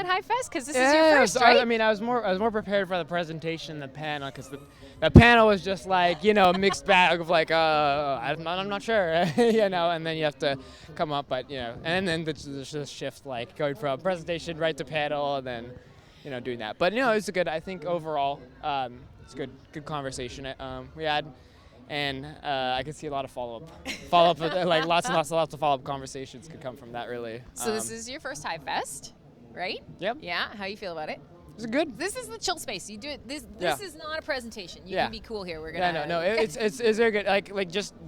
at HiveFest? Because this is your first, right? I mean, I was more prepared for the presentation than the panel, because the panel was just like, a mixed bag of like, I'm not sure, and then you have to come up, but and then there's this shift, like going from presentation right to panel, and then doing that. But it's I think overall, it's good conversation we had. And I could see a lot of follow-up, like lots and lots of follow-up conversations could come from that, really. So this is your first HiveFest, right? Yep. Yeah. How you feel about it? It's good. This is the chill space. You do it. This is not a presentation. You can be cool here. We're gonna. Yeah. No. It's very good.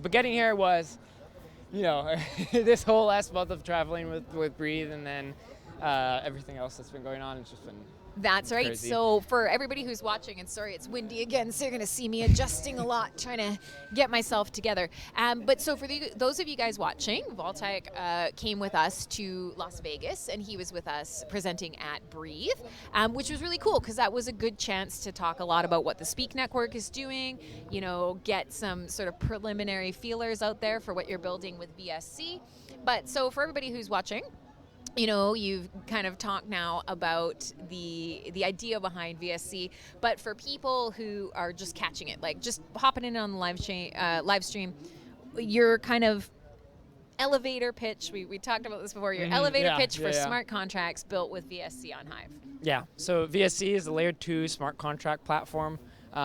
But getting here was, this whole last month of traveling with Breathe, and then everything else that's been going on. It's just been. That's right. Crazy. So for everybody who's watching, and sorry, it's windy again, so you're going to see me adjusting a lot, trying to get myself together. But so for those of you guys watching, Vaultek came with us to Las Vegas, and he was with us presenting at Breathe, which was really cool because that was a good chance to talk a lot about what the Speak Network is doing, get some sort of preliminary feelers out there for what you're building with VSC. But so for everybody who's watching, you've kind of talked now about the idea behind VSC, but for people who are just catching it, like just hopping in on the live stream, your kind of elevator pitch, we talked about this before, your elevator pitch for smart contracts built with VSC on Hive. Yeah, so VSC is a layer 2 smart contract platform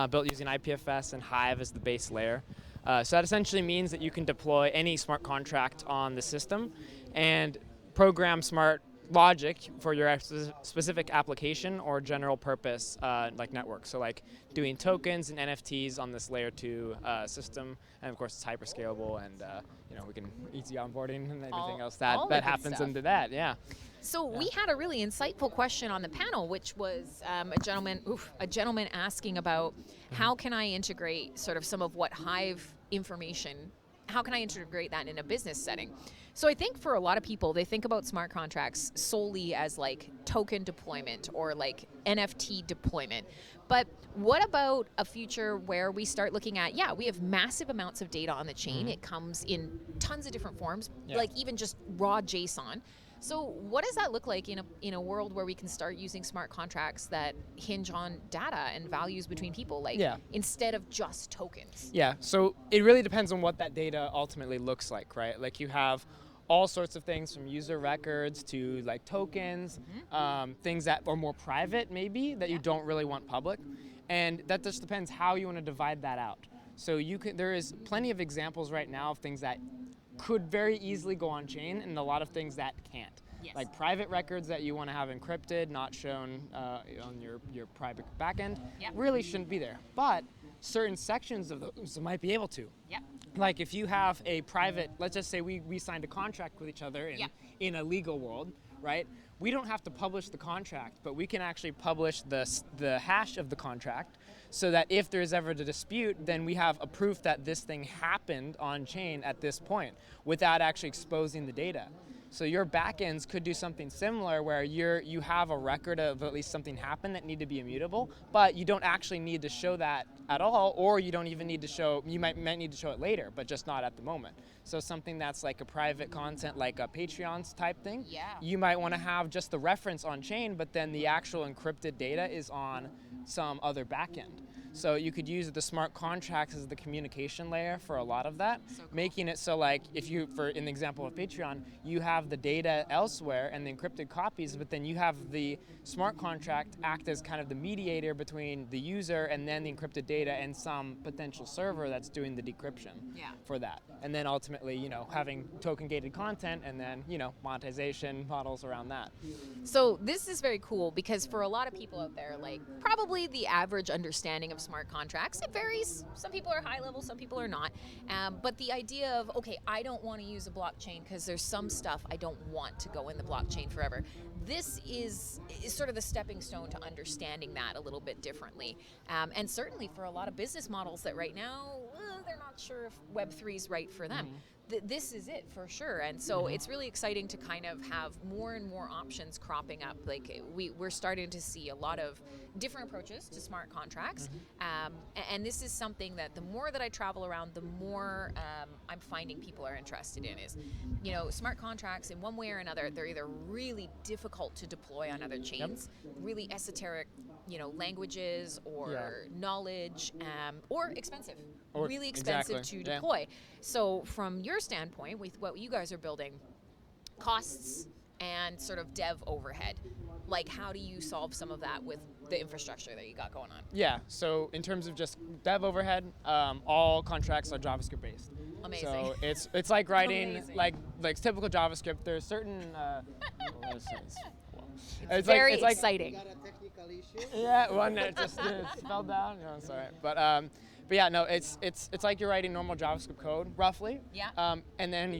built using IPFS and Hive as the base layer. So that essentially means that you can deploy any smart contract on the system and program smart logic for your specific application or general purpose like network. So like doing tokens and NFTs on this layer 2 system, and of course it's hyper scalable, and we can easy onboarding and everything else that happens into that. Yeah. So we had a really insightful question on the panel, which was a gentleman asking about how can I integrate sort of some of what Hive information, how can I integrate that in a business setting? So I think for a lot of people, they think about smart contracts solely as like token deployment or like NFT deployment. But what about a future where we start looking at, we have massive amounts of data on the chain. It comes in tons of different forms, like even just raw JSON. So what does that look like in a world where we can start using smart contracts that hinge on data and values between people, instead of just tokens? Yeah, so it really depends on what that data ultimately looks like, right? Like you have all sorts of things from user records to like tokens, things that are more private maybe that you don't really want public. And that just depends how you want to divide that out. So there is plenty of examples right now of things that could very easily go on chain, and a lot of things that can't. Yes. Like private records that you want to have encrypted, not shown on your private backend, really shouldn't be there. But certain sections of those might be able to. Yep. Like if you have a private, let's just say we signed a contract with each other in a legal world, right? We don't have to publish the contract, but we can actually publish the hash of the contract, so that if there's ever a dispute, then we have a proof that this thing happened on chain at this point without actually exposing the data. So your backends could do something similar where you have a record of at least something happened that need to be immutable, but you don't actually need to show that at all, or you don't even need to show, you might need to show it later, but just not at the moment. So something that's like a private content, like a Patreon's type thing, you might want to have just the reference on chain, but then the actual encrypted data is on some other backend. So you could use the smart contracts as the communication layer for a lot of that, making it so like if you, in the example of Patreon, you have the data elsewhere and the encrypted copies, but then you have the smart contract act as kind of the mediator between the user and then the encrypted data and some potential server that's doing the decryption for that. And then ultimately, having token gated content and then, monetization models around that. So this is very cool because for a lot of people out there, like probably the average understanding of smart contracts, it varies. Some people are high level, some people are not. But the idea of, okay, I don't want to use a blockchain because there's some stuff I don't want to go in the blockchain forever. This is sort of the stepping stone to understanding that a little bit differently. And certainly for a lot of business models that right now, they're not sure if Web3 is right for them. This is it for sure. And so it's really exciting to kind of have more and more options cropping up. Like we're starting to see a lot of different approaches to smart contracts. And this is something that the more that I travel around, the more I'm finding people are interested in is, smart contracts in one way or another, they're either really difficult to deploy on other chains, really esoteric, languages or knowledge, or expensive, really expensive to deploy. So from your standpoint, with what you guys are building, costs and sort of dev overhead, like how do you solve some of that with the infrastructure that you got going on? Yeah, so in terms of just dev overhead, all contracts are JavaScript based. Amazing. So it's like writing like typical JavaScript. There's certain it's very exciting. You got a technical issue? Yeah, one that just fell down. Sorry, but yeah, no, it's like you're writing normal JavaScript code, roughly. Yeah. And then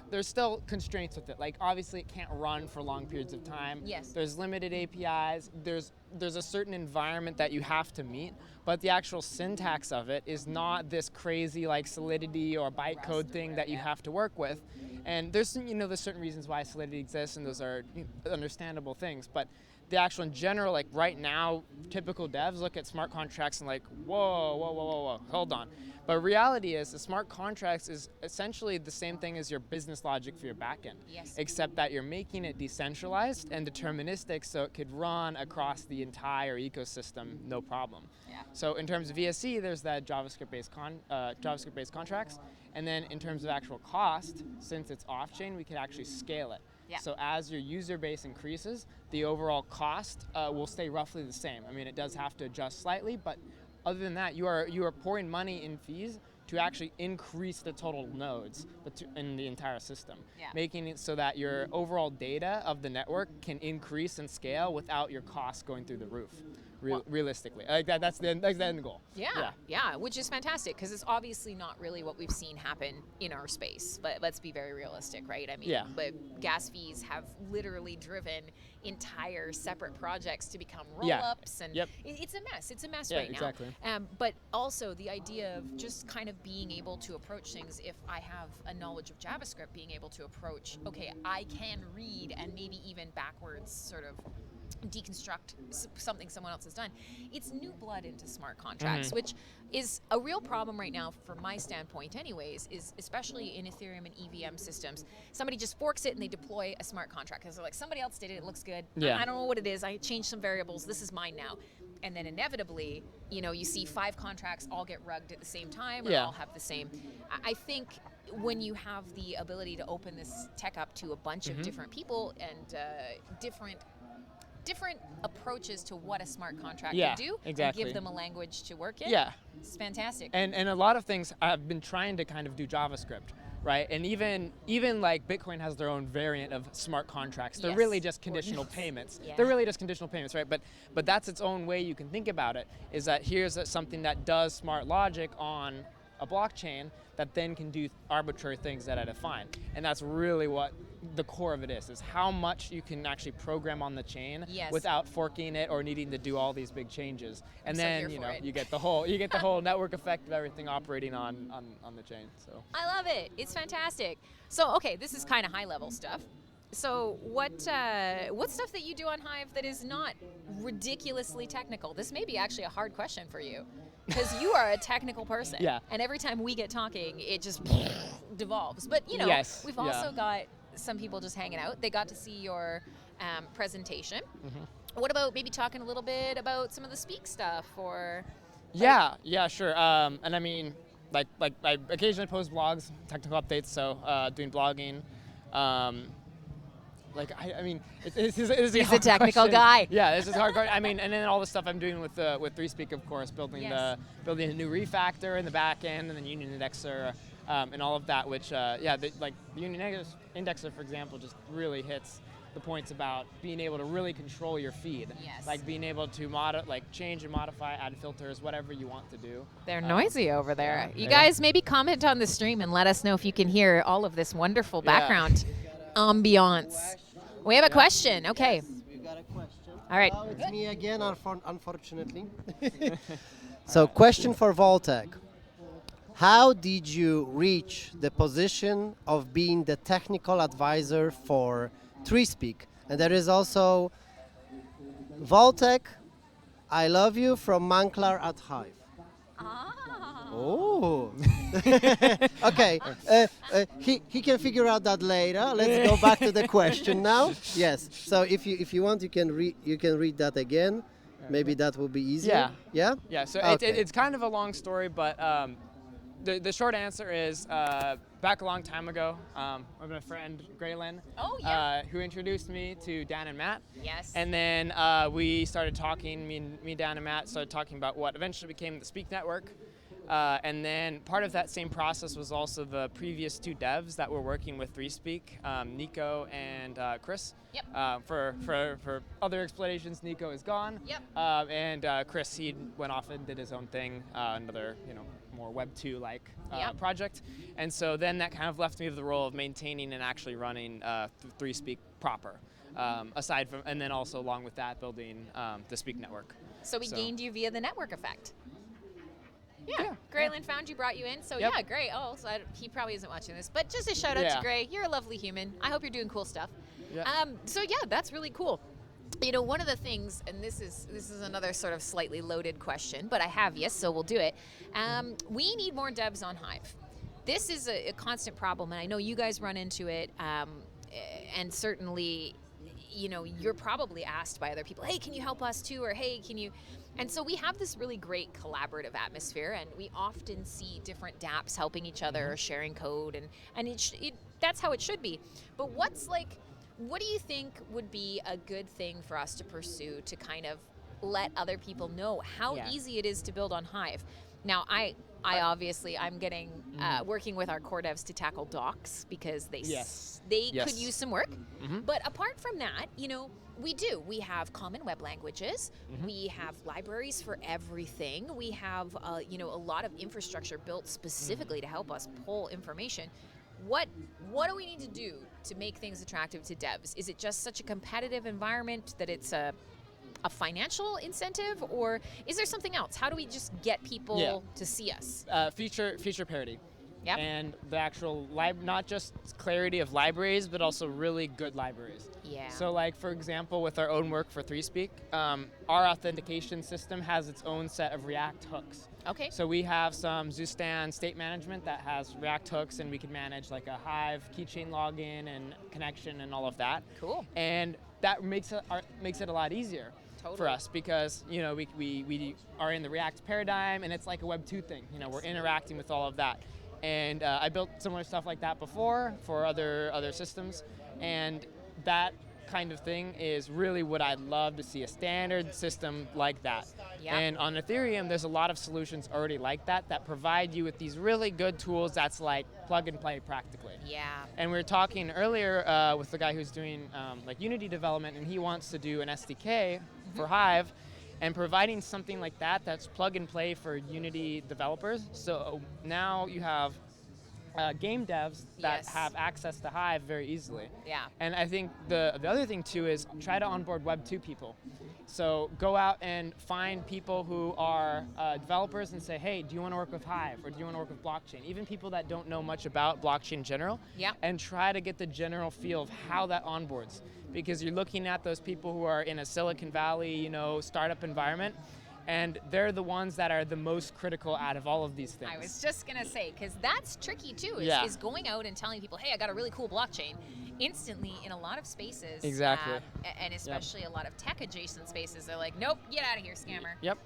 there's still constraints with it. Like obviously it can't run for long periods of time. Yes. There's limited APIs. There's a certain environment that you have to meet, but the actual syntax of it is not this crazy like Solidity or bytecode thing that you have to work with. And there's certain reasons why Solidity exists, and those are understandable things. But the actual in general, like right now, typical devs look at smart contracts and like, whoa, hold on. But reality is the smart contracts is essentially the same thing as your business logic for your backend, except that you're making it decentralized and deterministic so it could run across the entire ecosystem, no problem. Yeah. So in terms of VSC, there's that JavaScript-based contracts. And then in terms of actual cost, since it's off-chain, we can actually scale it. Yeah. So as your user base increases, the overall cost will stay roughly the same. I mean, it does have to adjust slightly, but other than that, you are pouring money in fees to actually increase the total nodes in the entire system, making it so that your overall data of the network can increase and scale without your costs going through the roof. Realistically, like that's the end goal. Yeah, which is fantastic because it's obviously not really what we've seen happen in our space. But let's be very realistic, right? I mean, but gas fees have literally driven entire separate projects to become roll-ups, and it's a mess. It's a mess right exactly. now. But also the idea of just kind of being able to approach things. If I have a knowledge of JavaScript, being able to approach, okay, I can read and maybe even backwards sort of deconstruct something someone else has done. It's new blood into smart contracts, which is a real problem right now from my standpoint anyways, is especially in Ethereum and EVM systems. Somebody just forks it and they deploy a smart contract because they're like, somebody else did it, it looks good. I don't know what it is, I changed some variables, this is mine now. And then inevitably, you see 5 contracts all get rugged at the same time or all have the same. I think when you have the ability to open this tech up to a bunch of different people and different approaches to what a smart contract can do, and give them a language to work in. It's fantastic. And a lot of things I've been trying to kind of do JavaScript, right? And even like Bitcoin has their own variant of smart contracts. They're really just conditional payments. They're really just conditional payments, right? But that's its own way you can think about it, is that here's something that does smart logic on a blockchain that then can do arbitrary things that I define. And that's really what the core of it is how much you can actually program on the chain without forking it or needing to do all these big changes. And then you get the whole network effect of everything operating on the chain. So I love it. It's fantastic. So okay, this is kind of high level stuff. So what stuff that you do on Hive that is not ridiculously technical? This may be actually a hard question for you, because you are a technical person. And every time we get talking, it just devolves. But we've also got some people just hanging out. They got to see your presentation. What about maybe talking a little bit about some of the Speak stuff, or? Sure. And I mean, like I occasionally post blogs, technical updates. So doing blogging. I mean, it is He's a technical guy. Yeah, this is hardcore. I mean, and then all the stuff I'm doing with 3Speak, of course, building a new refactor in the back end, and then Union Indexer, and all of that. Which, the Union Indexer, for example, just really hits the points about being able to really control your feed. Like being able to change and modify, add filters, whatever you want to do. They're noisy over there. You guys maybe comment on the stream and let us know if you can hear all of this wonderful background ambiance. We have a question. Okay. Yes, we've got a question. All right. It's me again, unfortunately. So, question for Vaultec. how did you reach the position of being the technical advisor for TreeSpeak? And there is also Voltec, I love you from Manklar at Hive. Oh. Okay. He can figure out that later. Let's go back to the question now. Yes. So if you want, you can read that again. Maybe that will be easier. Yeah. Yeah. Yeah. So Okay. it's kind of a long story, but the short answer is back a long time ago, I have my friend Graylin, Oh, yeah. who introduced me to Dan and Matt. Yes. And then we started talking, me, Dan, and Matt started talking about what eventually became the Speak Network. And then part of that same process was also the previous two devs that were working with TreeSpeak, Nico and Chris. Yep. For other explanations, Nico is gone. Yep. And Chris, he went off and did his own thing, another, more Web2 like Yep. project. And so then that kind of left me with the role of maintaining and actually running TreeSpeak proper. Aside from, and then also along with that, building the Speak Network. So we gained you via the network effect. Yeah, Yeah. Graylin found you, brought you in. So Yep. yeah, great. Oh, so he probably isn't watching this, but just a shout out to Yeah. Gray. You're a lovely human. I hope you're doing cool stuff. Yeah. So yeah, that's really cool. One of the things, and this is another sort of slightly loaded question, but I have you, so we'll do it. We need more devs on Hive. This is a constant problem, and I know you guys run into it, and certainly, you're probably asked by other people, hey, can you help us too? Or hey, can you? And so we have this really great collaborative atmosphere, and we often see different dApps helping each other, sharing code, and that's how it should be. But what do you think would be a good thing for us to pursue to kind of let other people know how easy it is to build on Hive? Now, I obviously, I'm getting working with our core devs to tackle docs because they could use some work. But apart from that, we have common web languages. We have libraries for everything. We have a lot of infrastructure built specifically to help us pull information. What do we need to do to make things attractive to devs? Is it just such a competitive environment that it's a financial incentive, or is there something else? How do we just get people to see us? Feature parity. Yep. And the actual not just clarity of libraries, but also really good libraries. Yeah. So like, for example, with our own work for TreeSpeak, our authentication system has its own set of React hooks. Okay. So we have some Zustan state management that has React hooks, and we can manage like a Hive keychain login and connection and all of that. Cool. And that makes it a lot easier. Totally. For us, because we are in the React paradigm, and it's like a Web 2 thing. We're interacting with all of that. And I built similar stuff like that before for other systems, and that kind of thing is really what I'd love to see, a standard system like that. Yeah. And on Ethereum, there's a lot of solutions already like that provide you with these really good tools that's like plug and play practically. Yeah. And we were talking earlier with the guy who's doing like Unity development, and he wants to do an SDK for Hive, and providing something like that that's plug and play for Unity developers. So now you have game devs that have access to Hive very easily. Yeah. And I think the other thing too is try to onboard Web 2 people. So go out and find people who are developers and say, hey, do you want to work with Hive, or do you want to work with blockchain? Even people that don't know much about blockchain in general. Yeah. And try to get the general feel of how that onboards. Because you're looking at those people who are in a Silicon Valley, startup environment, and they're the ones that are the most critical out of all of these things. I was just gonna say, because that's tricky too, is going out and telling people, hey, I got a really cool blockchain. Instantly, in a lot of spaces, Exactly. And especially a lot of tech adjacent spaces, they're like, nope, get out of here, scammer. Yep.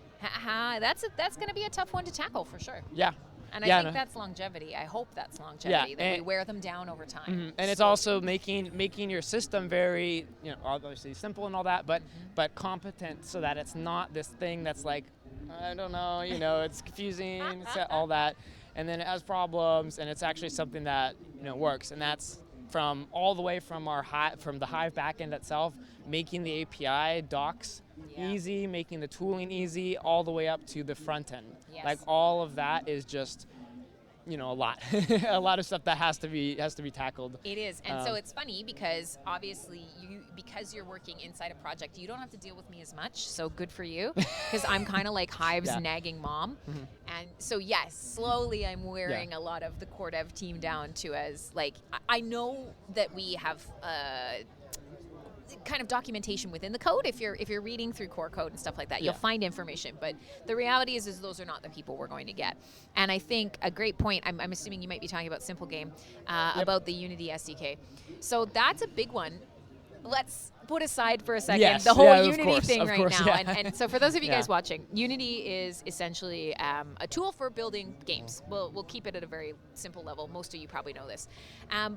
That's gonna be a tough one to tackle for sure. Yeah. And I think that's longevity. I hope that's longevity, that we wear them down over time. And it's also making your system very, obviously simple and all that, but competent, so that it's not this thing that's like, I don't know, it's confusing, it's all that, and then it has problems, and it's actually something that works, and that's from all the way from from the Hive backend itself, making the API docs easy, making the tooling easy, all the way up to the front end. Yes. Like all of that is just you know, a lot, a lot of stuff that has to be tackled. It is, and so it's funny because obviously because you're working inside a project, you don't have to deal with me as much. So good for you, because I'm kind of like Hive's nagging mom, and so yes, slowly I'm wearing a lot of the core dev team down to as like I know that we have. Kind of documentation within the code. If you're reading through core code and stuff like that, you'll find information. But the reality is those are not the people we're going to get. And I think a great point. I'm assuming you might be talking about Simple Game, about the Unity SDK. So that's a big one. Let's put aside for a second the whole Unity thing right now. And so for those of you guys watching, Unity is essentially a tool for building games. We'll keep it at a very simple level. Most of you probably know this.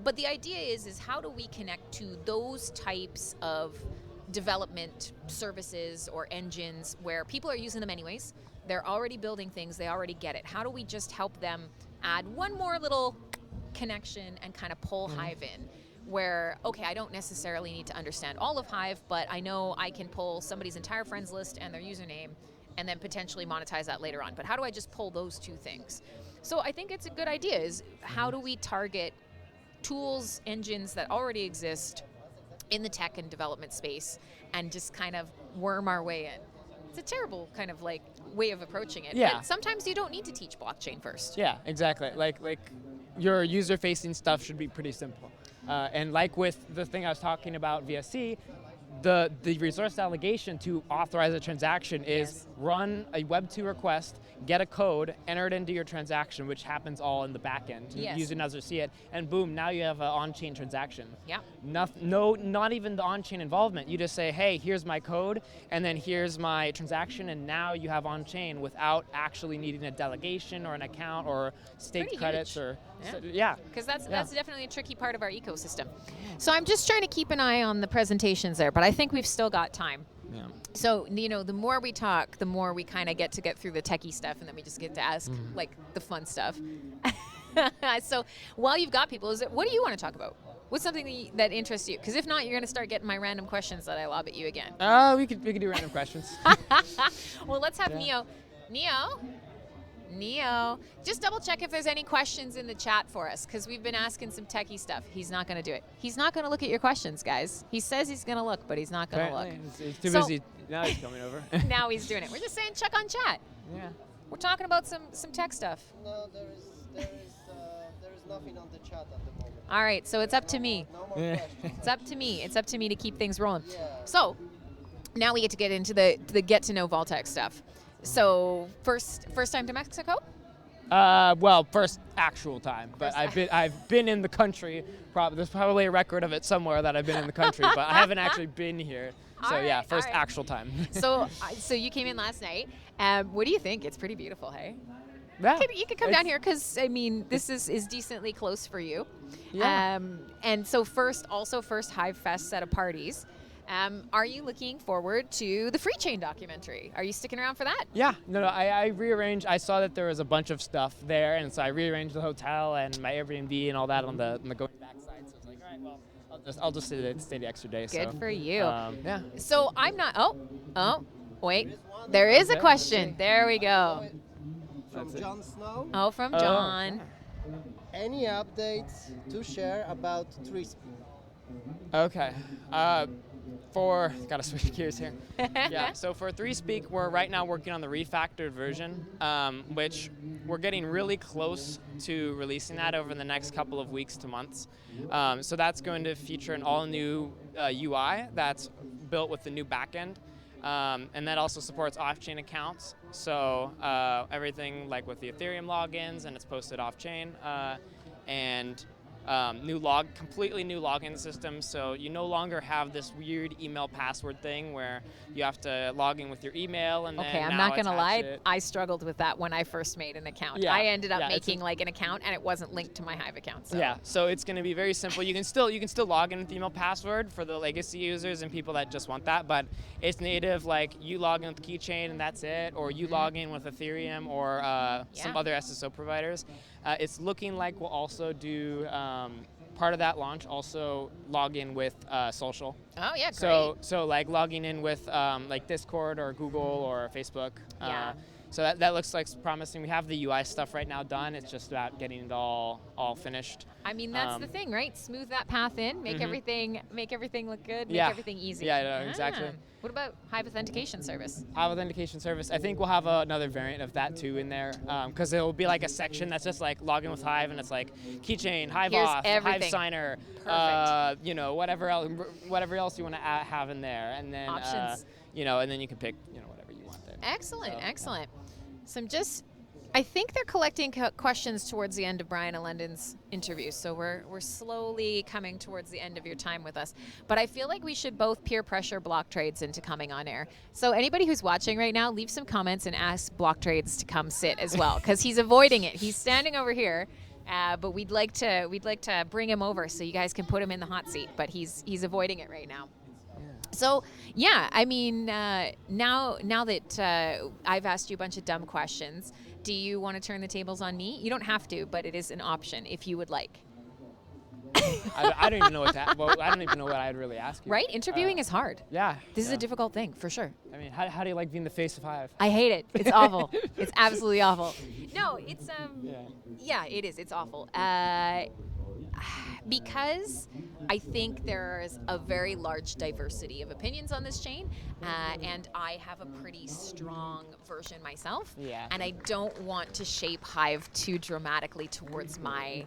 But the idea is how do we connect to those types of development services or engines where people are using them anyways. They're already building things. They already get it. How do we just help them add one more little connection and kind of pull Hive in? Where, okay, I don't necessarily need to understand all of Hive, but I know I can pull somebody's entire friends list and their username and then potentially monetize that later on. But how do I just pull those two things? So I think it's a good idea is how do we target tools, engines that already exist in the tech and development space and just kind of worm our way in? It's a terrible kind of like way of approaching it. Yeah. But sometimes you don't need to teach blockchain first. Yeah, exactly. Like your user-facing stuff should be pretty simple. And like with the thing I was talking about VSC, the resource delegation to authorize a transaction is run a Web2 request, get a code, enter it into your transaction, which happens all in the back end. User doesn't see it, and boom, now you have an on-chain transaction. Yeah. Not even the on-chain involvement. You just say, hey, here's my code, and then here's my transaction, and now you have on-chain without actually needing a delegation or an account or staked credits or. Because that's definitely a tricky part of our ecosystem. So I'm just trying to keep an eye on the presentations there, but I think we've still got time. Yeah. So, you know, the more we talk, the more we kind of get through the techie stuff, and then we just get to ask like the fun stuff. So while you've got people, what do you want to talk about? What's something that interests you? Because if not, you're going to start getting my random questions that I lob at you again. We could do random questions. Well, let's have Neo, just double check if there's any questions in the chat for us, because we've been asking some techie stuff. He's not going to do it. He's not going to look at your questions, guys. He says he's going to look, but he's not going to look. He's too busy. Now he's coming over. Now he's doing it. We're just saying check on chat. Yeah. We're talking about some tech stuff. No, there is nothing on the chat at the moment. All right, so it's up to me. No more questions. It's up to me. It's up to me to keep things rolling. Yeah. So now we get into the get to know Vaultec stuff. So first time to Mexico? Well, first actual time, but I've been in the country. There's probably a record of it somewhere that I've been in the country, but I haven't actually been here. So yeah, first actual time. So you came in last night. What do you think? It's pretty beautiful, hey? Yeah. You could come down here because I mean this is decently close for you. Yeah. And so first HiveFest set of parties. Are you looking forward to the Free Chain documentary? Are you sticking around for that? Yeah, no, I rearranged. I saw that there was a bunch of stuff there, and so I rearranged the hotel and my Airbnb and all that on the going back side. So I was like, all right, well, I'll just stay the extra day. Good for you. Yeah. So I'm not. Oh, wait. There is a question. There we go. From John Snow. Oh, from John. Any updates to share about 3Speak? Okay. Gotta switch gears here. Yeah, so for 3Speak, we're right now working on the refactored version, which we're getting really close to releasing that over the next couple of weeks to months. So that's going to feature an all-new UI that's built with the new backend, and that also supports off-chain accounts. So everything like with the Ethereum logins, and it's posted off-chain, and completely new login system, so you no longer have this weird email password thing where you have to log in with your email and okay, I'm not gonna lie, I struggled with that when I first made an account. I ended up making like an account and it wasn't linked to my Hive account. So. Yeah, so it's gonna be very simple. You can still log in with the email password for the legacy users and people that just want that, but it's native, like you log in with Keychain and that's it, or you log in with Ethereum or some other SSO providers. It's looking like we'll also do part of that launch, also log in with social. Oh yeah, great. So like logging in with like Discord or Google or Facebook. So that looks like promising. We have the UI stuff right now done. It's just about getting it all finished. I mean, that's the thing, right? Smooth that path in, make everything look good, make everything easy. Yeah, exactly. What about Hive Authentication Service? Hive Authentication Service. I think we'll have another variant of that too in there, because it will be like a section that's just like login with Hive, and it's like keychain, Hive Here's Auth, everything. Hive Signer, Perfect. whatever else you want to have in there, and then Options. and then you can pick whatever you want there. Excellent, So, excellent. So I think they're collecting questions towards the end of Brian and London's interview, so we're slowly coming towards the end of your time with us. But I feel like we should both peer pressure Block Trades into coming on air. So anybody who's watching right now, leave some comments and ask Block Trades to come sit as well, because he's avoiding it. He's standing over here, but we'd like to bring him over so you guys can put him in the hot seat. But he's avoiding it right now. So yeah, I mean, now that I've asked you a bunch of dumb questions, do you want to turn the tables on me? You don't have to, but it is an option if you would like. I don't even know I don't even know what I'd really ask you. Right? Interviewing is hard. Yeah. This is a difficult thing, for sure. I mean, how do you like being the face of Hive? I hate it. It's awful. It's absolutely awful. No, it's Yeah, it is. It's awful. Because I think there's a very large diversity of opinions on this chain, and I have a pretty strong version myself. Yeah. And I don't want to shape Hive too dramatically towards my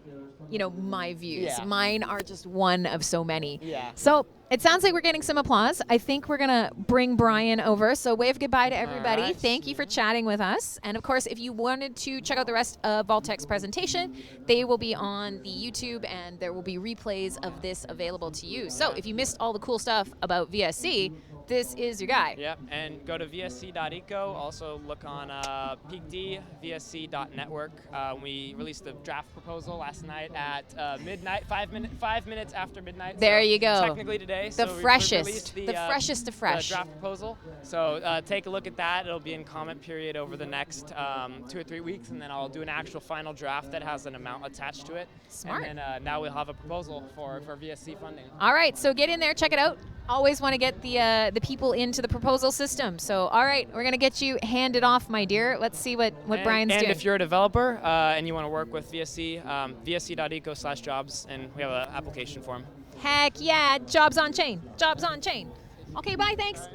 views. Yeah. Mine are just one of so many. Yeah. So it sounds like we're getting some applause. I think we're gonna bring Brian over. So wave goodbye to everybody. All right. Thank you for chatting with us. And of course, if you wanted to check out the rest of Vaultek's presentation, they will be on the YouTube, and there will be replays of this available to you. So if you missed all the cool stuff about VSC, this is your guy. Yep, and go to vsc.eco. Also look on PeakD, vsc.network. We released the draft proposal last night at midnight, 5 minutes after midnight. There so you go. Technically today. The so we freshest, released the freshest of fresh. The draft proposal. So take a look at that. It'll be in comment period over the next 2 or 3 weeks, and then I'll do an actual final draft that has an amount attached to it. Smart. And then now we'll have a proposal for VSC funding. All right, so get in there, check it out. Always want to get the people into the proposal system. So, all right, we're going to get you handed off, my dear. Let's see what Brian's doing. And if you're a developer and you want to work with VSC, vsc.eco/jobs, and we have an application form. Heck yeah, jobs on chain. Jobs on chain. Okay, bye, thanks.